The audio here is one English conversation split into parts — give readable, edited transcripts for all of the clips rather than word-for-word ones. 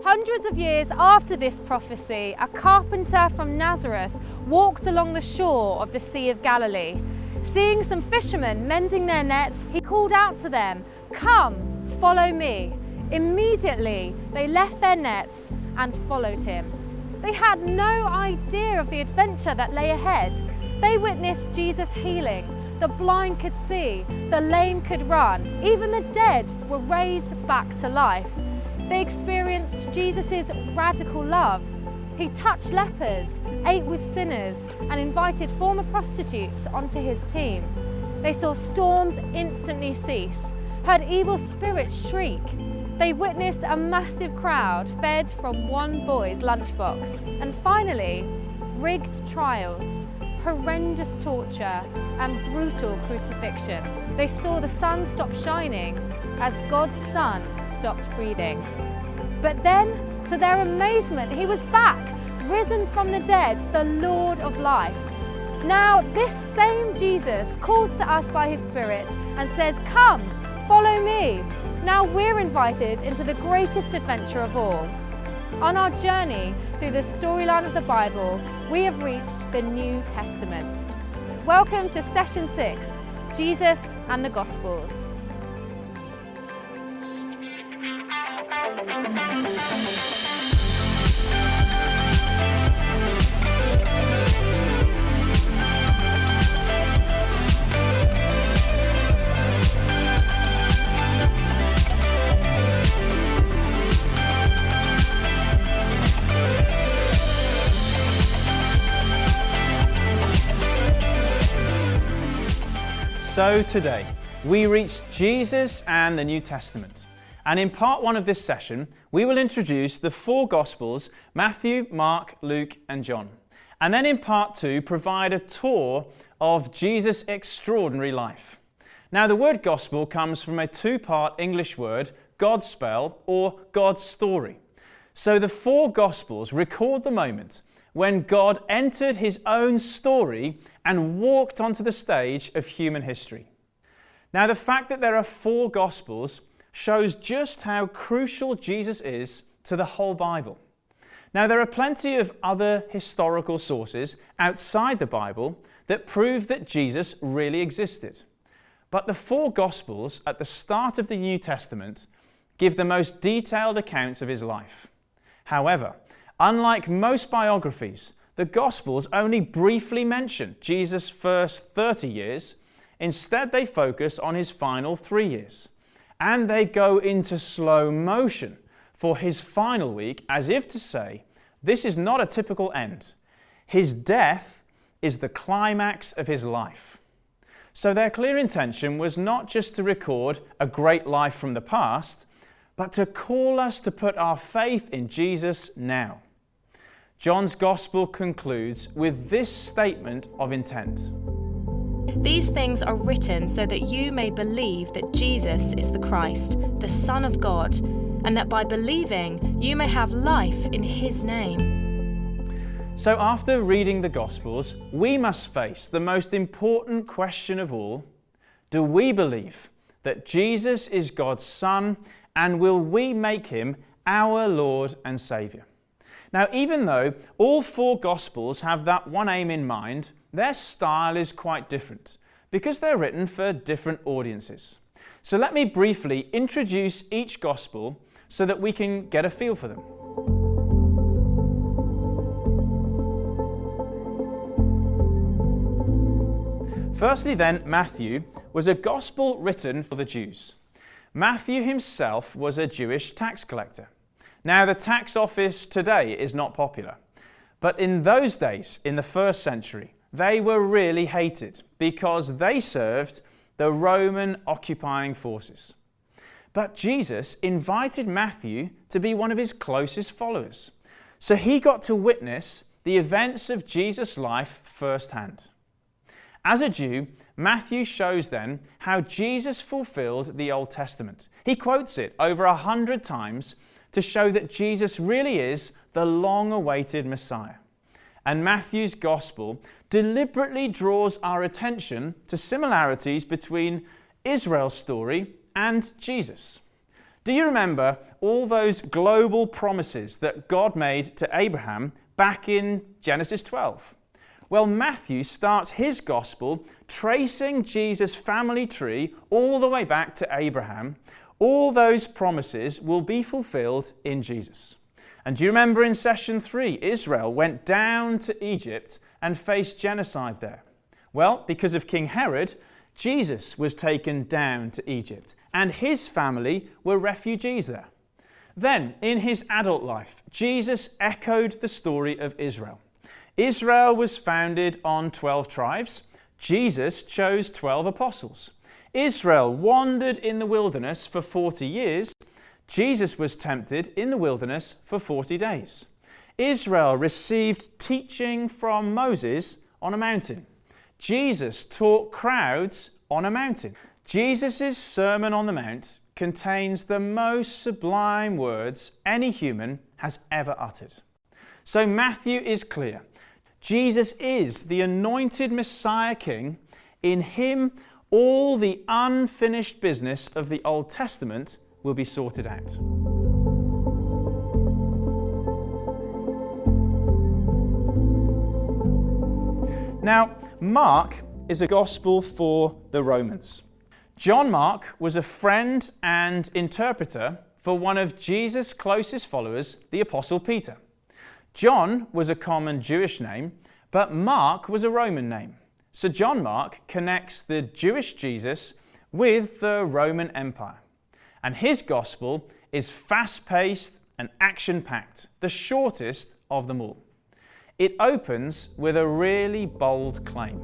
Hundreds of years after this prophecy, a carpenter from Nazareth walked along the shore of the Sea of Galilee. Seeing some fishermen mending their nets, he called out to them, "Come, follow me." Immediately, they left their nets and followed him. They had no idea of the adventure that lay ahead. They witnessed Jesus healing. The blind could see, the lame could run, even the dead were raised back to life. They experienced Jesus' radical love. He touched lepers, ate with sinners, and invited former prostitutes onto his team. They saw storms instantly cease, heard evil spirits shriek. They witnessed a massive crowd fed from one boy's lunchbox. And finally, rigged trials, horrendous torture, and brutal crucifixion. They saw the sun stop shining as God's Son stopped breathing. But then, to their amazement, he was back, risen from the dead, the Lord of life. Now, this same Jesus calls to us by his Spirit and says, "Come, follow me." Now we're invited into the greatest adventure of all. On our journey through the storyline of the Bible, we have reached the New Testament. Welcome to Session 6, Jesus and the Gospels. So today, we reach Jesus and the New Testament. And in part one of this session, we will introduce the four Gospels, Matthew, Mark, Luke, and John. And then in part two, provide a tour of Jesus' extraordinary life. Now, the word Gospel comes from a two-part English word, Godspell, or God's story. So the four Gospels record the moment when God entered his own story and walked onto the stage of human history. Now, the fact that there are four Gospels shows just how crucial Jesus is to the whole Bible. Now, there are plenty of other historical sources outside the Bible that prove that Jesus really existed. But the four Gospels at the start of the New Testament give the most detailed accounts of his life. However, unlike most biographies, the Gospels only briefly mention Jesus' first 30 years. Instead, they focus on his final 3 years. And they go into slow motion for his final week, as if to say, this is not a typical end. His death is the climax of his life. So their clear intention was not just to record a great life from the past, but to call us to put our faith in Jesus now. John's Gospel concludes with this statement of intent. These things are written so that you may believe that Jesus is the Christ, the Son of God, and that by believing you may have life in his name. So after reading the Gospels, we must face the most important question of all. Do we believe that Jesus is God's Son, and will we make him our Lord and Saviour? Now, even though all four Gospels have that one aim in mind, their style is quite different because they're written for different audiences. So let me briefly introduce each Gospel so that we can get a feel for them. Firstly then, Matthew was a Gospel written for the Jews. Matthew himself was a Jewish tax collector. Now, the tax office today is not popular, but in those days, in the first century, they were really hated because they served the Roman occupying forces. But Jesus invited Matthew to be one of his closest followers, so he got to witness the events of Jesus' life firsthand. As a Jew, Matthew shows then how Jesus fulfilled the Old Testament. He quotes it over 100 times to show that Jesus really is the long-awaited Messiah. And Matthew's Gospel deliberately draws our attention to similarities between Israel's story and Jesus. Do you remember all those global promises that God made to Abraham back in Genesis 12? Well, Matthew starts his gospel tracing Jesus' family tree all the way back to Abraham. All those promises will be fulfilled in Jesus. And do you remember in session 3, Israel went down to Egypt and faced genocide there? Well, because of King Herod, Jesus was taken down to Egypt, and his family were refugees there. Then, in his adult life, Jesus echoed the story of Israel. Israel was founded on 12 tribes. Jesus chose 12 apostles. Israel wandered in the wilderness for 40 years. Jesus was tempted in the wilderness for 40 days. Israel received teaching from Moses on a mountain. Jesus taught crowds on a mountain. Jesus' Sermon on the Mount contains the most sublime words any human has ever uttered. So Matthew is clear. Jesus is the anointed Messiah King. In him, all the unfinished business of the Old Testament will be sorted out. Now, Mark is a gospel for the Romans. John Mark was a friend and interpreter for one of Jesus' closest followers, the Apostle Peter. John was a common Jewish name, but Mark was a Roman name. So John Mark connects the Jewish Jesus with the Roman Empire. And his gospel is fast-paced and action-packed, the shortest of them all. It opens with a really bold claim.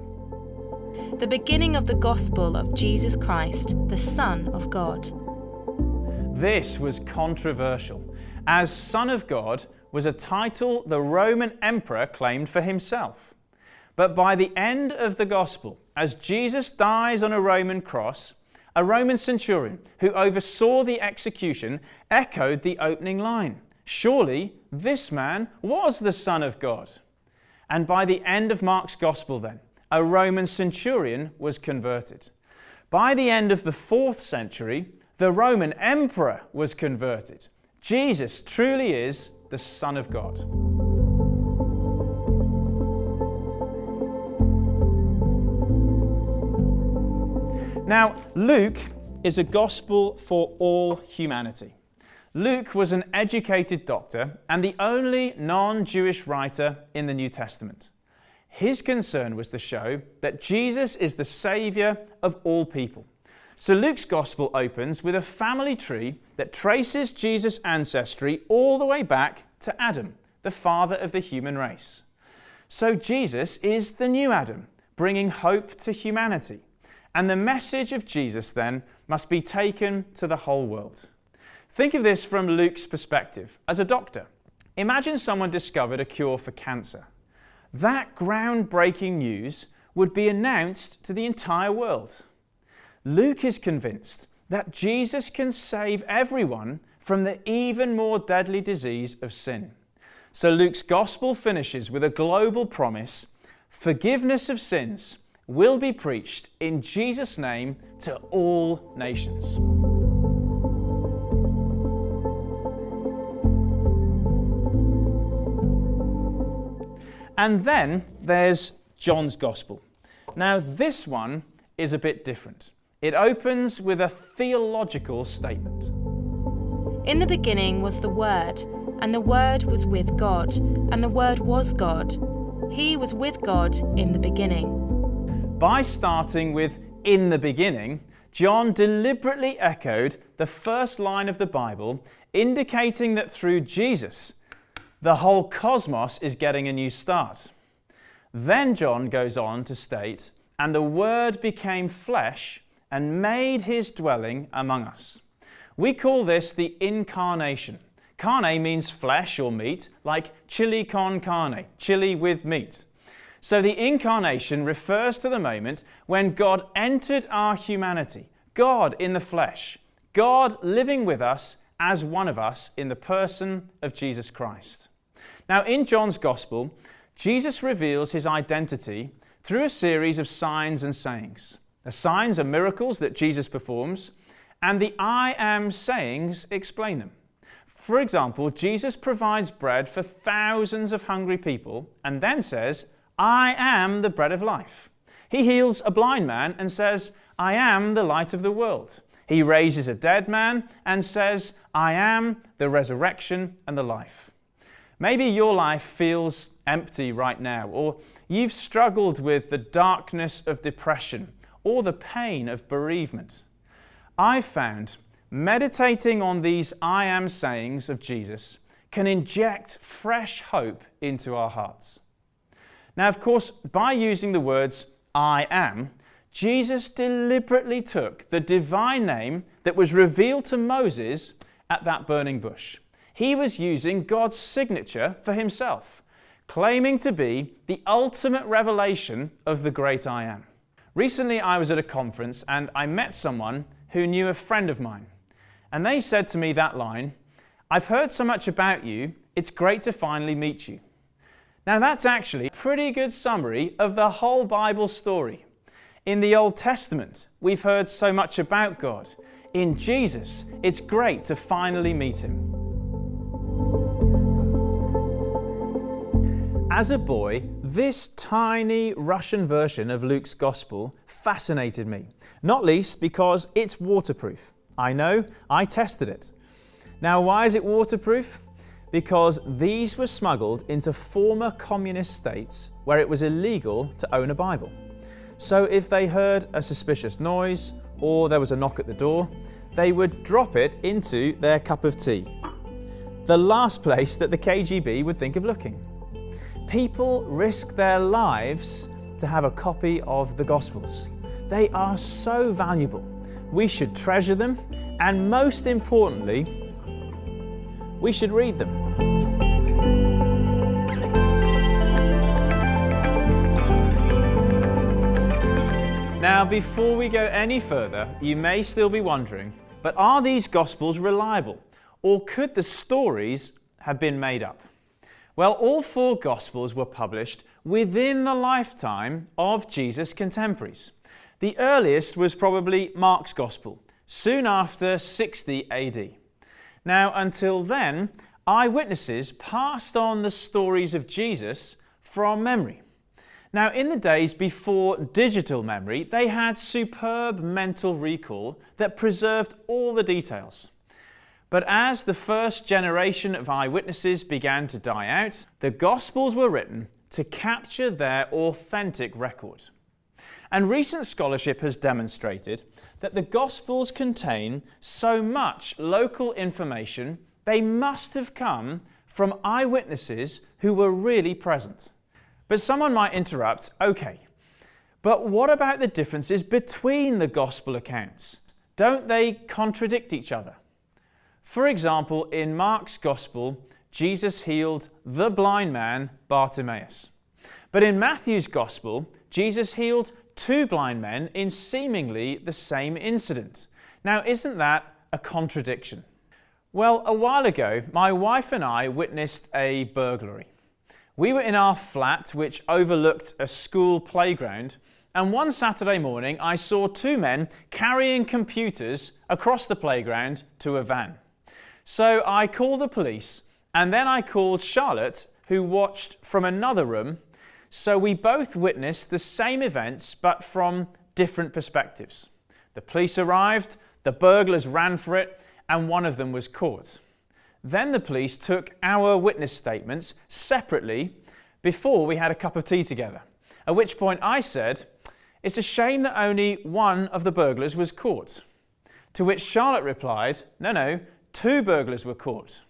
The beginning of the gospel of Jesus Christ, the Son of God. This was controversial, as Son of God was a title the Roman emperor claimed for himself. But by the end of the gospel, as Jesus dies on a Roman cross, a Roman centurion who oversaw the execution echoed the opening line. Surely this man was the Son of God. And by the end of Mark's gospel then, a Roman centurion was converted. By the end of the 4th century, the Roman emperor was converted. Jesus truly is the Son of God. Now, Luke is a gospel for all humanity. Luke was an educated doctor and the only non-Jewish writer in the New Testament. His concern was to show that Jesus is the Saviour of all people. So Luke's gospel opens with a family tree that traces Jesus' ancestry all the way back to Adam, the father of the human race. So Jesus is the new Adam, bringing hope to humanity. And the message of Jesus then must be taken to the whole world. Think of this from Luke's perspective as a doctor. Imagine someone discovered a cure for cancer. That groundbreaking news would be announced to the entire world. Luke is convinced that Jesus can save everyone from the even more deadly disease of sin. So Luke's gospel finishes with a global promise: forgiveness of sins will be preached in Jesus' name to all nations. And then there's John's gospel. Now this one is a bit different. It opens with a theological statement. In the beginning was the Word, and the Word was with God, and the Word was God. He was with God in the beginning. By starting with "in the beginning," John deliberately echoed the first line of the Bible, indicating that through Jesus, the whole cosmos is getting a new start. Then John goes on to state, "And the Word became flesh and made his dwelling among us." We call this the incarnation. Carne means flesh or meat, like chili con carne, chili with meat. So the incarnation refers to the moment when God entered our humanity, God in the flesh, God living with us as one of us in the person of Jesus Christ. Now in John's Gospel, Jesus reveals his identity through a series of signs and sayings. The signs are miracles that Jesus performs, and the I am sayings explain them. For example, Jesus provides bread for thousands of hungry people and then says, I am the bread of life. He heals a blind man and says, I am the light of the world. He raises a dead man and says, I am the resurrection and the life. Maybe your life feels empty right now, or you've struggled with the darkness of depression or the pain of bereavement. I've found meditating on these I am sayings of Jesus can inject fresh hope into our hearts. Now, of course, by using the words I am, Jesus deliberately took the divine name that was revealed to Moses at that burning bush. He was using God's signature for himself, claiming to be the ultimate revelation of the great I am. Recently, I was at a conference and I met someone who knew a friend of mine. And they said to me that line, I've heard so much about you, it's great to finally meet you. Now that's actually a pretty good summary of the whole Bible story. In the Old Testament, we've heard so much about God. In Jesus, it's great to finally meet him. As a boy, this tiny Russian version of Luke's Gospel fascinated me, not least because it's waterproof. I know, I tested it. Now, why is it waterproof? Because these were smuggled into former communist states where it was illegal to own a Bible. So if they heard a suspicious noise or there was a knock at the door, they would drop it into their cup of tea. The last place that the KGB would think of looking. People risk their lives to have a copy of the Gospels. They are so valuable. We should treasure them, and most importantly, we should read them. Now, before we go any further, you may still be wondering, but are these Gospels reliable? Or could the stories have been made up? Well, all four Gospels were published within the lifetime of Jesus' contemporaries. The earliest was probably Mark's Gospel, soon after 60 AD. Now, until then, eyewitnesses passed on the stories of Jesus from memory. Now, in the days before digital memory, they had superb mental recall that preserved all the details. But as the first generation of eyewitnesses began to die out, the Gospels were written to capture their authentic record. And recent scholarship has demonstrated that the Gospels contain so much local information, they must have come from eyewitnesses who were really present. But someone might interrupt, okay, but what about the differences between the Gospel accounts? Don't they contradict each other? For example, in Mark's Gospel, Jesus healed the blind man Bartimaeus. But in Matthew's Gospel, Jesus healed two blind men in seemingly the same incident. Now, isn't that a contradiction? Well, a while ago, my wife and I witnessed a burglary. We were in our flat, which overlooked a school playground, and one Saturday morning, I saw two men carrying computers across the playground to a van. So I called the police, and then I called Charlotte, who watched from another room. So we both witnessed the same events, but from different perspectives. The police arrived, the burglars ran for it, and one of them was caught. Then the police took our witness statements separately before we had a cup of tea together. At which point I said, "It's a shame that only one of the burglars was caught." To which Charlotte replied, "No, two burglars were caught."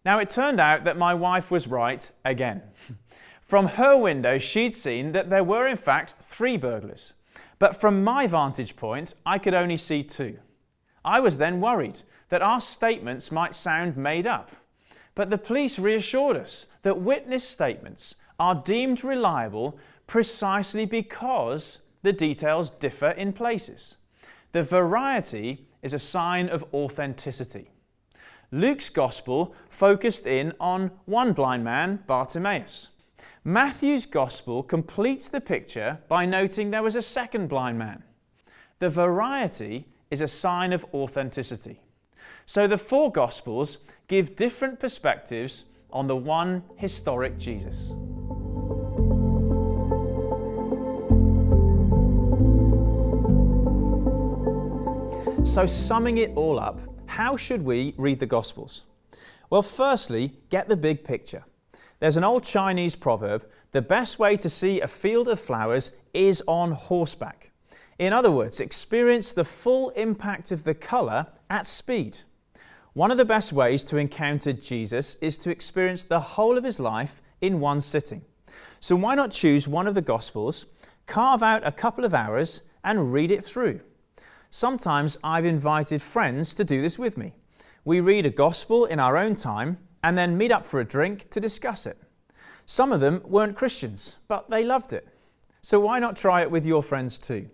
Now it turned out that my wife was right again. From her window, she'd seen that there were in fact 3 burglars. But from my vantage point, I could only see 2. I was then worried that our statements might sound made up. But the police reassured us that witness statements are deemed reliable precisely because the details differ in places. The variety is a sign of authenticity. Luke's Gospel focused in on one blind man, Bartimaeus. Matthew's Gospel completes the picture by noting there was a second blind man. The variety is a sign of authenticity. So the four Gospels give different perspectives on the one historic Jesus. So summing it all up, how should we read the Gospels? Well, firstly, get the big picture. There's an old Chinese proverb, the best way to see a field of flowers is on horseback. In other words, experience the full impact of the colour at speed. One of the best ways to encounter Jesus is to experience the whole of his life in one sitting. So why not choose one of the Gospels, carve out a couple of hours and read it through? Sometimes I've invited friends to do this with me. We read a Gospel in our own time and then meet up for a drink to discuss it. Some of them weren't Christians, but they loved it. So why not try it with your friends too?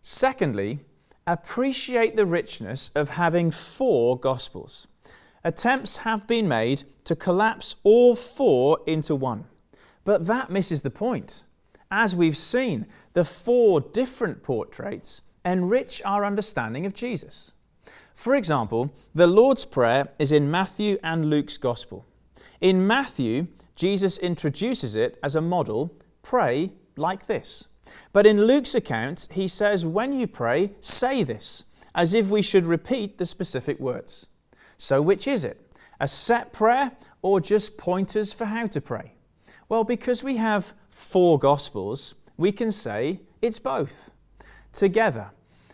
Secondly, appreciate the richness of having four Gospels. Attempts have been made to collapse all four into one, but that misses the point. As we've seen, the four different portraits enrich our understanding of Jesus. For example, the Lord's Prayer is in Matthew and Luke's Gospel. In Matthew, Jesus introduces it as a model, pray like this. But in Luke's account, he says, when you pray, say this, as if we should repeat the specific words. So which is it? A set prayer or just pointers for how to pray? Well, because we have four Gospels, we can say it's both. Together,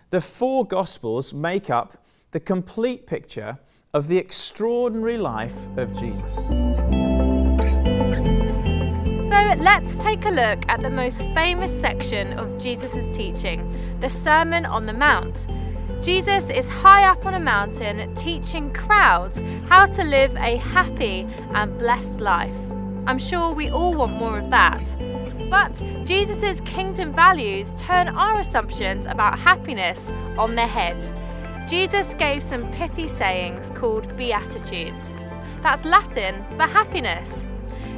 the four Gospels make up the complete picture of the extraordinary life of Jesus. So let's take a look at the most famous section of Jesus' teaching, the Sermon on the Mount. Jesus is high up on a mountain teaching crowds how to live a happy and blessed life. I'm sure we all want more of that. But Jesus' kingdom values turn our assumptions about happiness on their head. Jesus gave some pithy sayings called Beatitudes. That's Latin for happiness.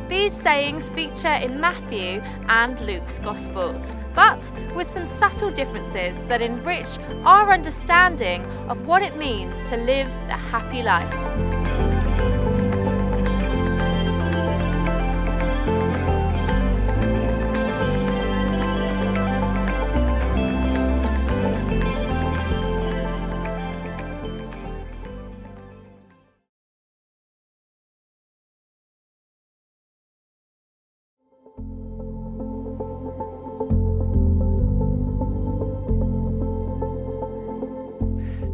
These sayings feature in Matthew and Luke's Gospels, but with some subtle differences that enrich our understanding of what it means to live the happy life.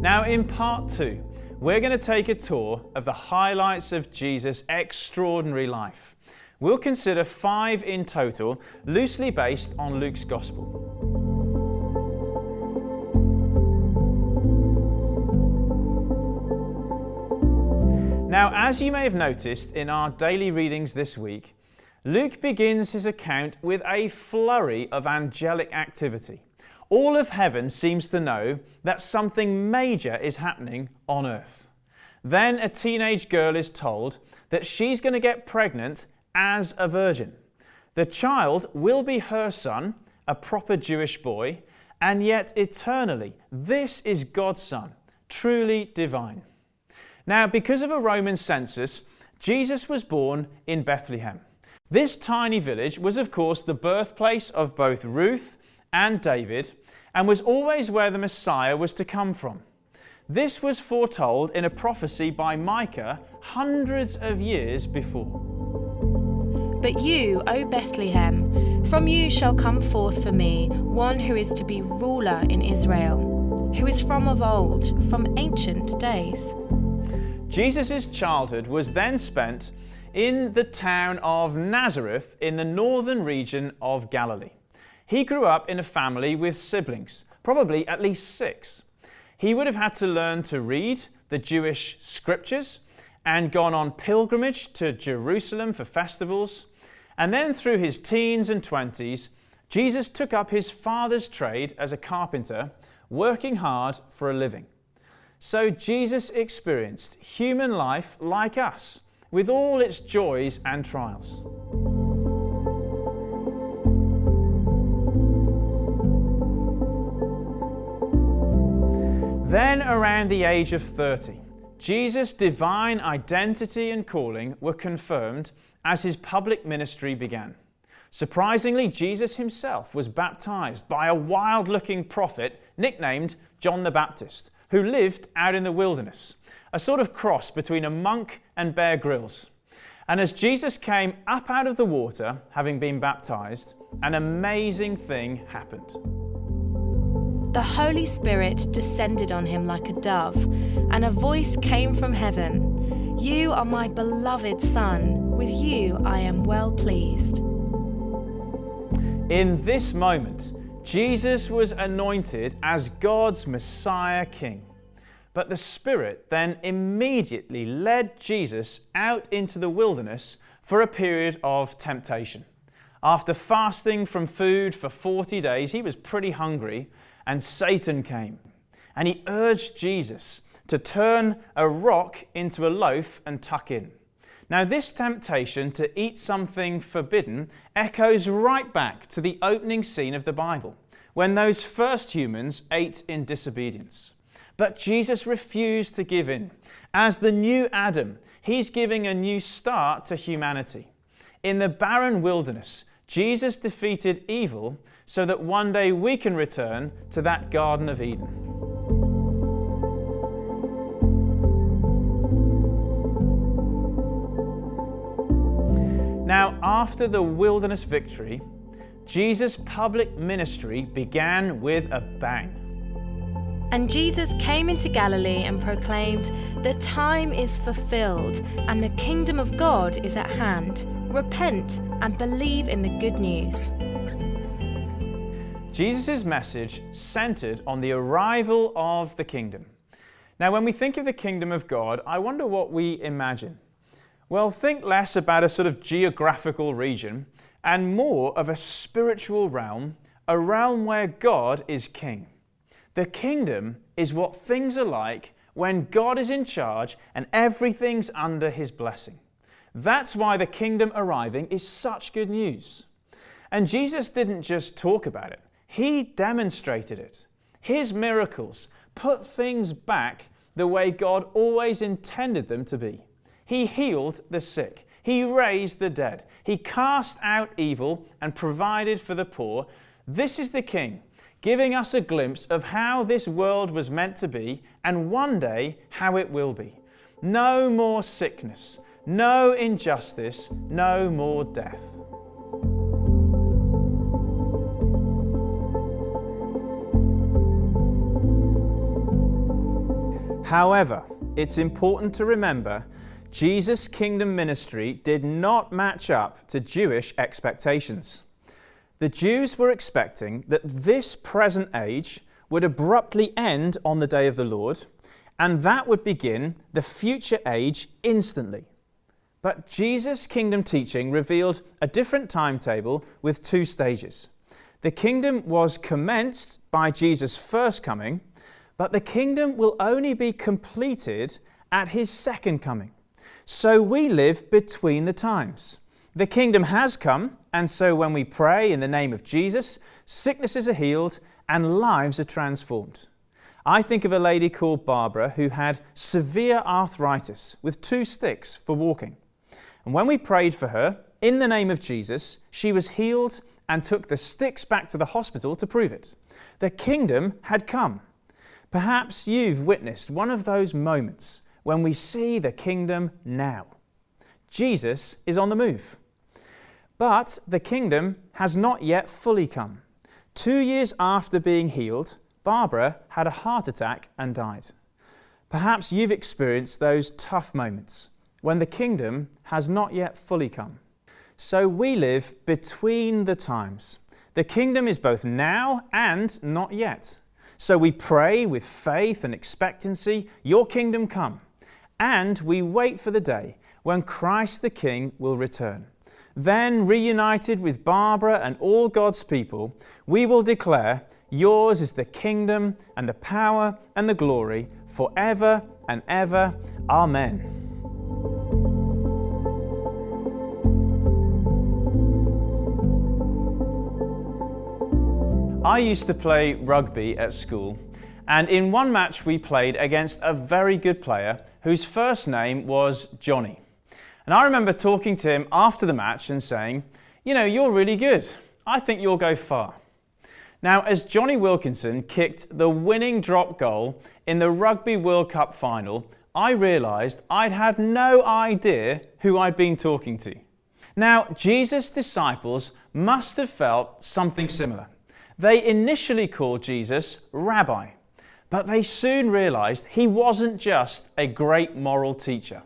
Now in part 2, we're going to take a tour of the highlights of Jesus' extraordinary life. We'll consider 5 in total, loosely based on Luke's Gospel. Now, as you may have noticed in our daily readings this week, Luke begins his account with a flurry of angelic activity. All of heaven seems to know that something major is happening on earth. Then a teenage girl is told that she's going to get pregnant as a virgin. The child will be her son, a proper Jewish boy, and yet eternally, this is God's son, truly divine. Now, because of a Roman census, Jesus was born in Bethlehem. This tiny village was, of course, the birthplace of both Ruth and David, and was always where the Messiah was to come from. This was foretold in a prophecy by Micah hundreds of years before. But you, O Bethlehem, from you shall come forth for me one who is to be ruler in Israel, who is from of old, from ancient days. Jesus' childhood was then spent in the town of Nazareth in the northern region of Galilee. He grew up in a family with siblings, probably at least 6. He would have had to learn to read the Jewish scriptures and gone on pilgrimage to Jerusalem for festivals. And then through his teens and 20s, Jesus took up his father's trade as a carpenter, working hard for a living. So Jesus experienced human life like us, with all its joys and trials. Then around the age of 30, Jesus' divine identity and calling were confirmed as his public ministry began. Surprisingly, Jesus himself was baptized by a wild-looking prophet nicknamed John the Baptist, who lived out in the wilderness, a sort of cross between a monk and Bear Grylls. And as Jesus came up out of the water, having been baptized, an amazing thing happened. The Holy Spirit descended on him like a dove, and a voice came from heaven. You are my beloved Son. With you I am well pleased. In this moment, Jesus was anointed as God's Messiah King. But the Spirit then immediately led Jesus out into the wilderness for a period of temptation. After fasting from food for 40 days, he was pretty hungry, and Satan came. And he urged Jesus to turn a rock into a loaf and tuck in. Now, this temptation to eat something forbidden echoes right back to the opening scene of the Bible, when those first humans ate in disobedience. But Jesus refused to give in. As the new Adam, he's giving a new start to humanity. In the barren wilderness, Jesus defeated evil so that one day we can return to that Garden of Eden. Now, after the wilderness victory, Jesus' public ministry began with a bang. And Jesus came into Galilee and proclaimed, "The time is fulfilled, and the kingdom of God is at hand. Repent and believe in the good news." Jesus' message centered on the arrival of the kingdom. Now, when we think of the kingdom of God, I wonder what we imagine. Well, think less about a sort of geographical region and more of a spiritual realm, a realm where God is king. The kingdom is what things are like when God is in charge and everything's under his blessing. That's why the kingdom arriving is such good news. And Jesus didn't just talk about it, he demonstrated it. His miracles put things back the way God always intended them to be. He healed the sick, he raised the dead, he cast out evil and provided for the poor. This is the King, giving us a glimpse of how this world was meant to be and one day how it will be. No more sickness, no injustice, no more death. However, it's important to remember Jesus' kingdom ministry did not match up to Jewish expectations. The Jews were expecting that this present age would abruptly end on the day of the Lord, and that would begin the future age instantly. But Jesus' kingdom teaching revealed a different timetable with two stages. The kingdom was commenced by Jesus' first coming, but the kingdom will only be completed at his second coming. So we live between the times. The kingdom has come, and so when we pray in the name of Jesus, sicknesses are healed and lives are transformed. I think of a lady called Barbara who had severe arthritis with 2 sticks for walking. And when we prayed for her, in the name of Jesus, she was healed and took the sticks back to the hospital to prove it. The kingdom had come. Perhaps you've witnessed one of those moments when we see the kingdom now. Jesus is on the move. But the kingdom has not yet fully come. 2 years after being healed, Barbara had a heart attack and died. Perhaps you've experienced those tough moments when the kingdom has not yet fully come. So we live between the times. The kingdom is both now and not yet. So we pray with faith and expectancy, your kingdom come. And we wait for the day when Christ the King will return. Then, reunited with Barbara and all God's people, we will declare, yours is the kingdom and the power and the glory forever and ever. Amen. I used to play rugby at school, And in one match we played against a very good player whose first name was Johnny. And I remember talking to him after the match and saying, "You know, you're really good. I think you'll go far." Now, as Johnny Wilkinson kicked the winning drop goal in the Rugby World Cup final, I realised I'd had no idea who I'd been talking to. Now, Jesus' disciples must have felt something similar. They initially called Jesus Rabbi, but they soon realised he wasn't just a great moral teacher.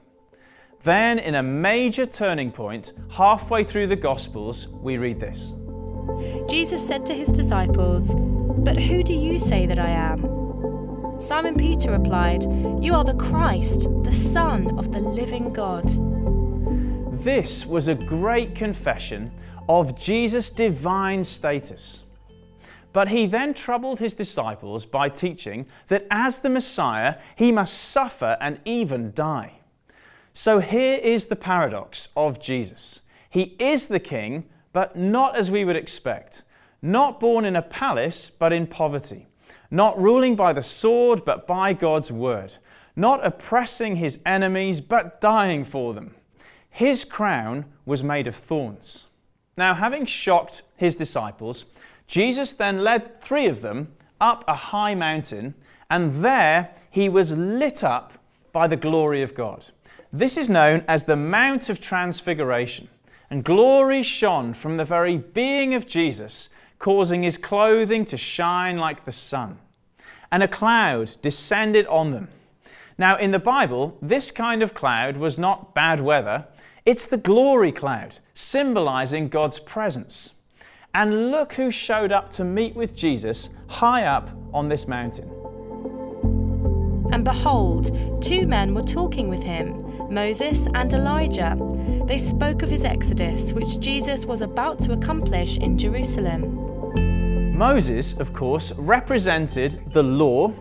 Then, in a major turning point, halfway through the Gospels, we read this. Jesus said to his disciples, "But who do you say that I am?" Simon Peter replied, "You are the Christ, the Son of the living God." This was a great confession of Jesus' divine status. But he then troubled his disciples by teaching that as the Messiah, he must suffer and even die. So here is the paradox of Jesus. He is the king, but not as we would expect. Not born in a palace, but in poverty. Not ruling by the sword, but by God's word. Not oppressing his enemies, but dying for them. His crown was made of thorns. Now, having shocked his disciples, Jesus then led 3 of them up a high mountain, and there he was lit up by the glory of God. This is known as the Mount of Transfiguration, and glory shone from the very being of Jesus, causing his clothing to shine like the sun. And a cloud descended on them. Now, in the Bible, this kind of cloud was not bad weather. It's the glory cloud, symbolizing God's presence. And look who showed up to meet with Jesus high up on this mountain. And behold, 2 men were talking with him, Moses and Elijah. They spoke of his exodus, which Jesus was about to accomplish in Jerusalem. Moses, of course, represented the law,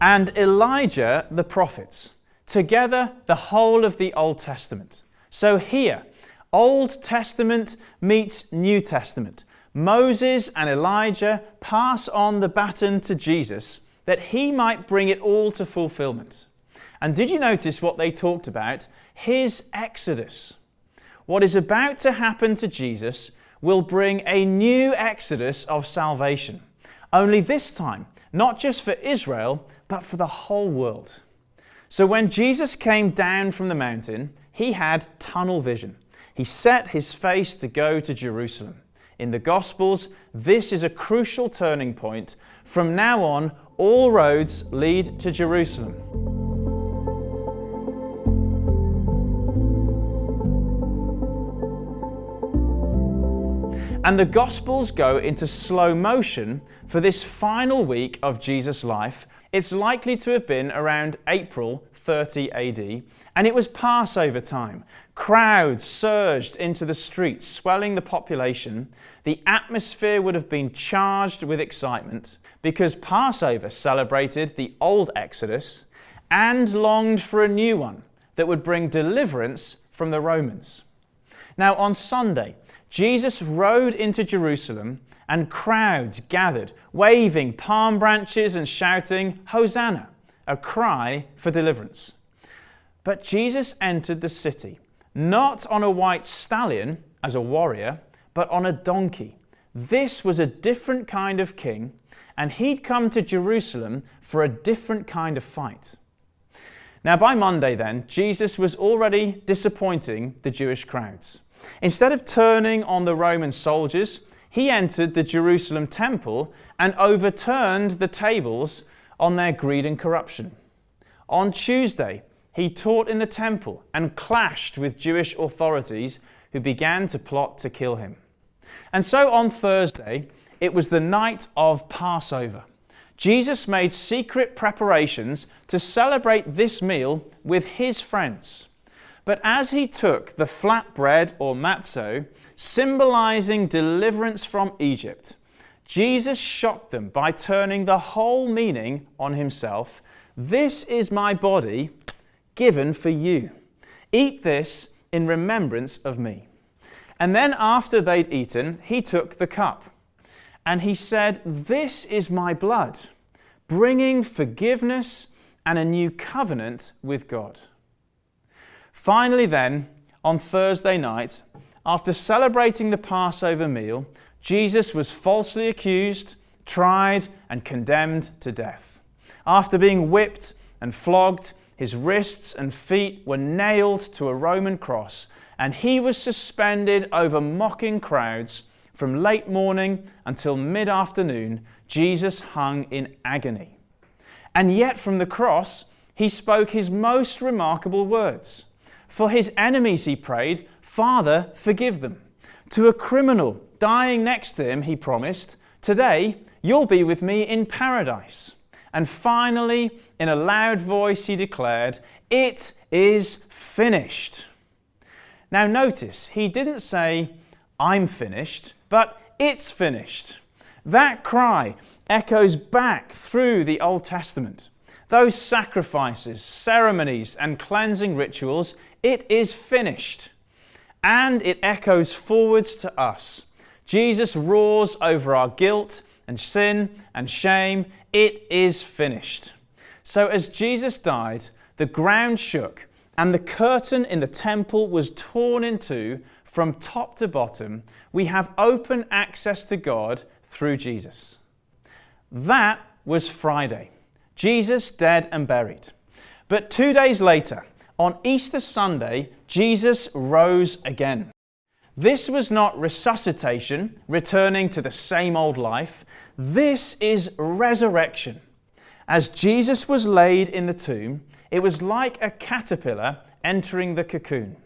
and Elijah the prophets. Together, the whole of the Old Testament. So here, Old Testament meets New Testament. Moses and Elijah pass on the baton to Jesus that he might bring it all to fulfillment. And did you notice what they talked about? His exodus. What is about to happen to Jesus will bring a new exodus of salvation. Only this time, not just for Israel, but for the whole world. So when Jesus came down from the mountain, he had tunnel vision. He set his face to go to Jerusalem. In the Gospels, this is a crucial turning point. From now on, all roads lead to Jerusalem. And the Gospels go into slow motion for this final week of Jesus' life. It's likely to have been around April 30 AD, and it was Passover time. Crowds surged into the streets, swelling the population. The atmosphere would have been charged with excitement because Passover celebrated the old Exodus and longed for a new one that would bring deliverance from the Romans. Now, on Sunday, Jesus rode into Jerusalem and crowds gathered, waving palm branches and shouting, "Hosanna," a cry for deliverance. But Jesus entered the city, not on a white stallion as a warrior, but on a donkey. This was a different kind of king, and he'd come to Jerusalem for a different kind of fight. Now, by Monday then, Jesus was already disappointing the Jewish crowds. Instead of turning on the Roman soldiers, he entered the Jerusalem temple and overturned the tables on their greed and corruption. On Tuesday, he taught in the temple and clashed with Jewish authorities who began to plot to kill him. And so on Thursday, it was the night of Passover. Jesus made secret preparations to celebrate this meal with his friends. But as he took the flatbread or matzo, symbolizing deliverance from Egypt, Jesus shocked them by turning the whole meaning on himself. "This is my body given for you. Eat this in remembrance of me." And then after they'd eaten, he took the cup and he said, "This is my blood, bringing forgiveness and a new covenant with God. Finally then, on Thursday night, after celebrating the Passover meal, Jesus was falsely accused, tried, and condemned to death. After being whipped and flogged, his wrists and feet were nailed to a Roman cross, and he was suspended over mocking crowds. From late morning until mid-afternoon, Jesus hung in agony. And yet from the cross, he spoke his most remarkable words. For his enemies, he prayed, "Father, forgive them." To a criminal dying next to him, he promised, "Today, you'll be with me in paradise." And finally, in a loud voice, he declared, "It is finished." Now notice, he didn't say, "I'm finished," but "It's finished." That cry echoes back through the Old Testament. Those sacrifices, ceremonies, and cleansing rituals, it is finished. And it echoes forwards to us. Jesus roars over our guilt and sin and shame. It is finished. So as Jesus died, the ground shook and the curtain in the temple was torn in two from top to bottom. We have open access to God through Jesus. That was Friday. Jesus dead and buried. But 2 days later, on Easter Sunday, Jesus rose again. This was not resuscitation, returning to the same old life. This is resurrection. As Jesus was laid in the tomb, it was like a caterpillar entering the cocoon.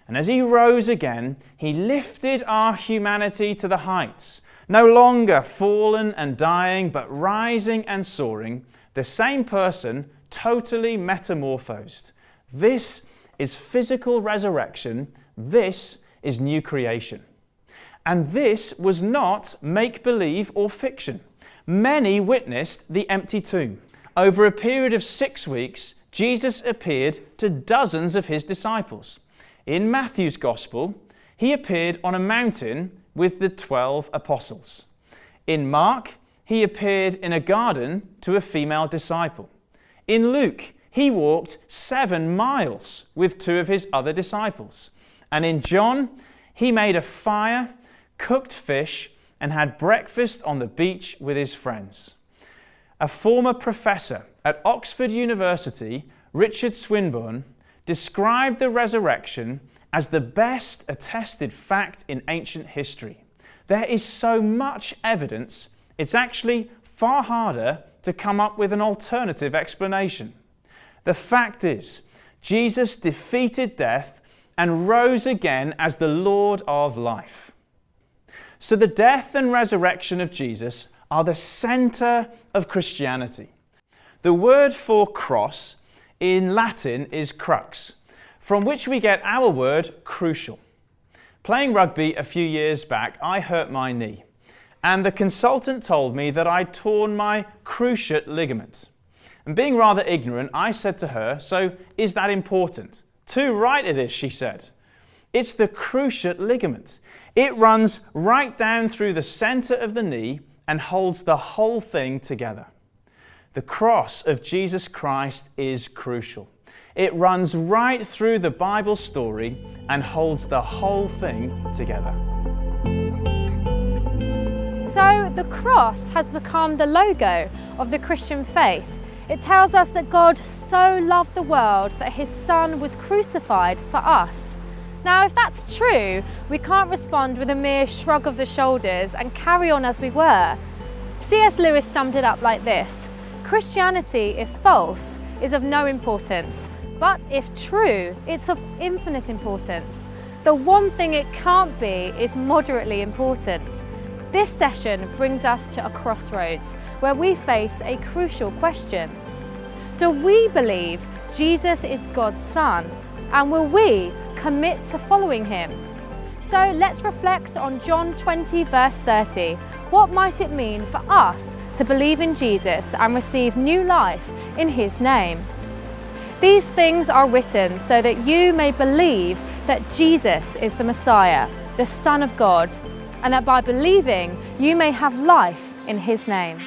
And as he rose again, he lifted our humanity to the heights, no longer fallen and dying, but rising and soaring, the same person, totally metamorphosed. This is physical resurrection. This is new creation. And this was not make-believe or fiction. Many witnessed the empty tomb. Over a period of 6 weeks, Jesus appeared to dozens of his disciples. In Matthew's Gospel, he appeared on a mountain with the 12 apostles. In Mark, he appeared in a garden to a female disciple. In Luke, he walked 7 miles with 2 of his other disciples. And in John, he made a fire, cooked fish, and had breakfast on the beach with his friends. A former professor at Oxford University, Richard Swinburne, described the resurrection as the best attested fact in ancient history. There is so much evidence, it's actually far harder to come up with an alternative explanation. The fact is, Jesus defeated death and rose again as the Lord of life. So the death and resurrection of Jesus are the center of Christianity. The word for cross in Latin is crux, from which we get our word crucial. Playing rugby a few years back, I hurt my knee, and the consultant told me that I'd torn my cruciate ligament. And being rather ignorant, I said to her, "So is that important?" "Too right it is," she said. It's the cruciate ligament. It runs right down through the center of the knee and holds the whole thing together. The cross of Jesus Christ is crucial. It runs right through the Bible story and holds the whole thing together. So the cross has become the logo of the Christian faith. It tells us that God so loved the world that his Son was crucified for us. Now, if that's true, we can't respond with a mere shrug of the shoulders and carry on as we were. C.S. Lewis summed it up like this: Christianity, if false, is of no importance, but if true, it's of infinite importance. The one thing it can't be is moderately important. This session brings us to a crossroads where we face a crucial question. Do we believe Jesus is God's Son? And will we commit to following him? So let's reflect on John 20 verse 30. What might it mean for us to believe in Jesus and receive new life in his name? These things are written so that you may believe that Jesus is the Messiah, the Son of God, and that by believing you may have life in his name.